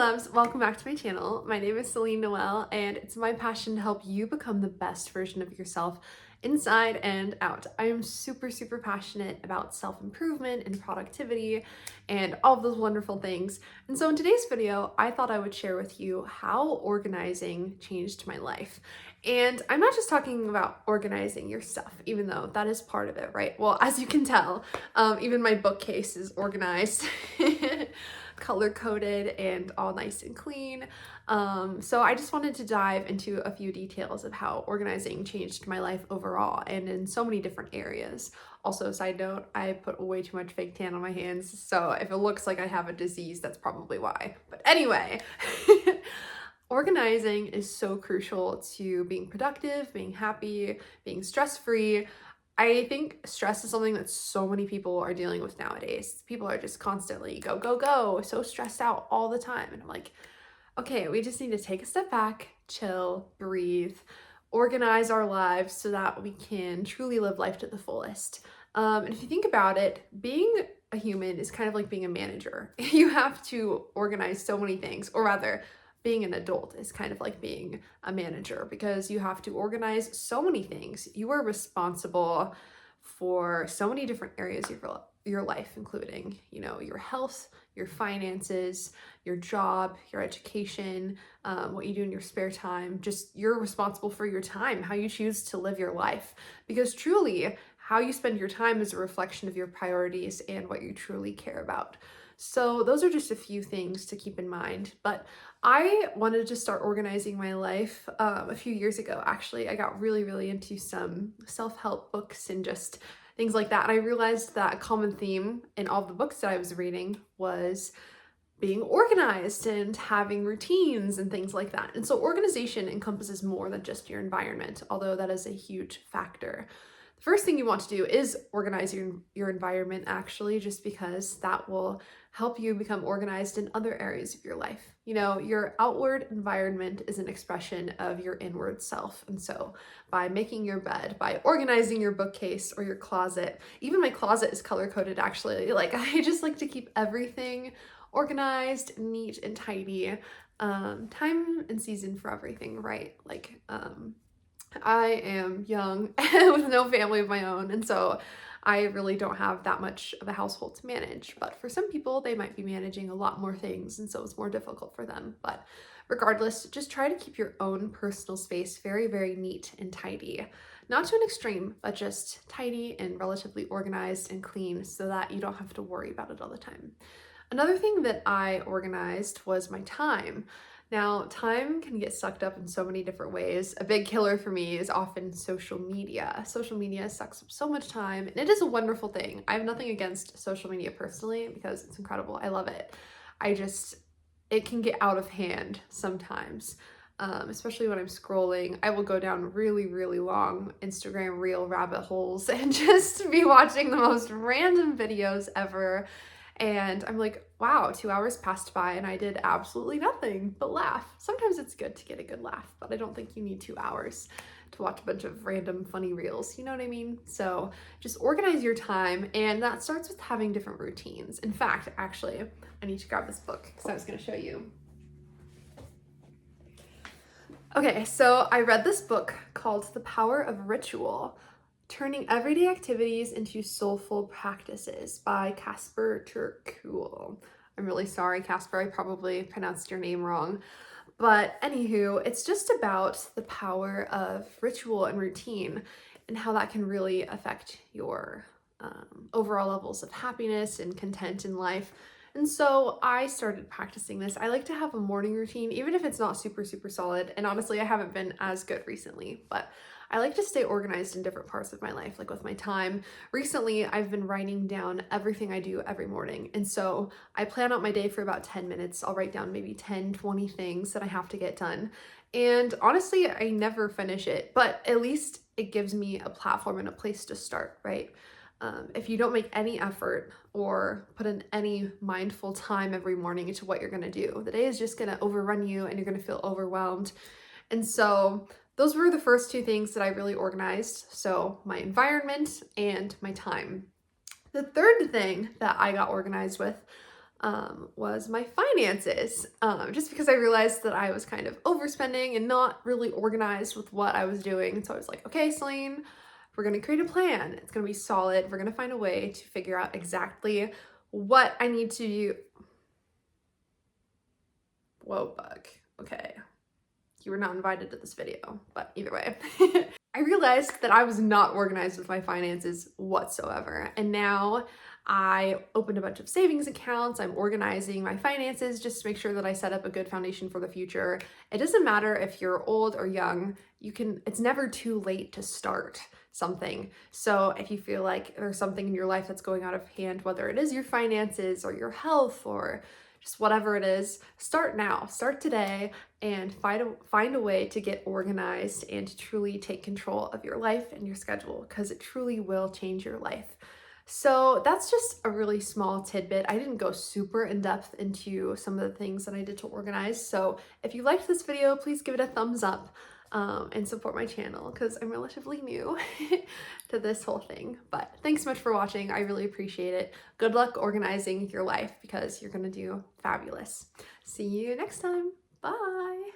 loves, welcome back to my channel. My name is Celine Noel, and it's my passion to help you become the best version of yourself inside and out. I am super passionate about self-improvement and productivity and all of those wonderful things. And so in today's video, I thought I would share with you how organizing changed my life. And I'm not just talking about organizing your stuff, even though that is part of it, right? Well, as you can tell, even my bookcase is organized. Color-coded and all nice and clean. So I just wanted to dive into a few details of how organizing changed my life overall and in so many different areas. Also, side note, I put way too much fake tan on my hands, so if it looks like I have a disease, that's probably why. But anyway, organizing is so crucial to being productive, being happy, being stress-free. I think stress is something that so many people are dealing with nowadays. People are just constantly go, so stressed out all the time. And I'm like, okay, we just need to take a step back, chill, breathe, organize our lives so that we can truly live life to the fullest. And if you think about it, being a human is kind of like being a manager. You have to organize so many things, or rather, being an adult is kind of like being a manager because you have to organize so many things. You are responsible for so many different areas of your life, including, your health, your finances, your job, your education, what you do in your spare time. Just you're responsible for your time, how you choose to live your life, because truly how you spend your time is a reflection of your priorities and what you truly care about. So those are just a few things to keep in mind. But I wanted to start organizing my life a few years ago. Actually, I got really into some self-help books and just things like that. And I realized that a common theme in all the books that I was reading was being organized and having routines and things like that. And so organization encompasses more than just your environment, although that is a huge factor. The first thing you want to do is organize your environment, actually, just because that will help you become organized in other areas of your life. Your outward environment is an expression of your inward self. And so by making your bed, by organizing your bookcase or your closet, even my closet is color-coded, actually. Like, I just like to keep everything organized, neat, and tidy. Time and season for everything, right? Like, I am young with no family of my own, and so I really don't have that much of a household to manage. But for some people, they might be managing a lot more things, and so it's more difficult for them. But regardless, just try to keep your own personal space very neat and tidy. Not to an extreme, but just tidy and relatively organized and clean so that you don't have to worry about it all the time. Another thing that I organized was my time. Now, time can get sucked up in so many different ways. A big killer for me is often social media. Social media sucks up so much time, and it is a wonderful thing. I have nothing against social media personally because it's incredible. I love it. It can get out of hand sometimes, especially when I'm scrolling. I will go down really long Instagram reel rabbit holes and just be watching the most random videos ever. And I'm like, wow, 2 hours passed by and I did absolutely nothing but laugh. Sometimes it's good to get a good laugh, but I don't think you need 2 hours to watch a bunch of random funny reels, you know what I mean? So just organize your time, and that starts with having different routines. In fact, actually, I need to grab this book because I was gonna show you. Okay, so I read this book called The Power of Ritual: Turning Everyday Activities into Soulful Practices by Casper ter Kuile. I'm really sorry, Casper, I probably pronounced your name wrong. But anywho, it's just about the power of ritual and routine and how that can really affect your overall levels of happiness and content in life. And so I started practicing this. I like to have a morning routine, even if it's not super solid. And honestly, I haven't been as good recently, but I like to stay organized in different parts of my life, like with my time. Recently, I've been writing down everything I do every morning. And so I plan out my day for about 10 minutes. I'll write down maybe 10-20 things that I have to get done. And honestly, I never finish it, but at least it gives me a platform and a place to start, right? If you don't make any effort or put in any mindful time every morning into what you're gonna do, the day is just gonna overrun you and you're gonna feel overwhelmed. And so those were the first two things that I really organized. So my environment and my time. The third thing that I got organized with was my finances. Just because I realized that I was kind of overspending and not really organized with what I was doing. And so I was like, okay, Celine, we're gonna create a plan. It's gonna be solid. We're gonna find a way to figure out exactly what I need to do. Whoa, bug. Okay. You were not invited to this video, but either way. I realized that I was not organized with my finances whatsoever. And now I opened a bunch of savings accounts. I'm organizing my finances just to make sure that I set up a good foundation for the future. It doesn't matter if you're old or young, it's never too late to start something. So if you feel like there's something in your life that's going out of hand, whether it is your finances or your health or just whatever it is, start now, start today, and find a way to get organized and to truly take control of your life and your schedule, because it truly will change your life. So that's just a really small tidbit. I didn't go super in depth into some of the things that I did to organize. So if you liked this video, please give it a thumbs up. And support my channel because I'm relatively new to this whole thing. But thanks so much for watching. I really appreciate it. Good luck organizing your life because you're gonna do fabulous. See you next time. Bye.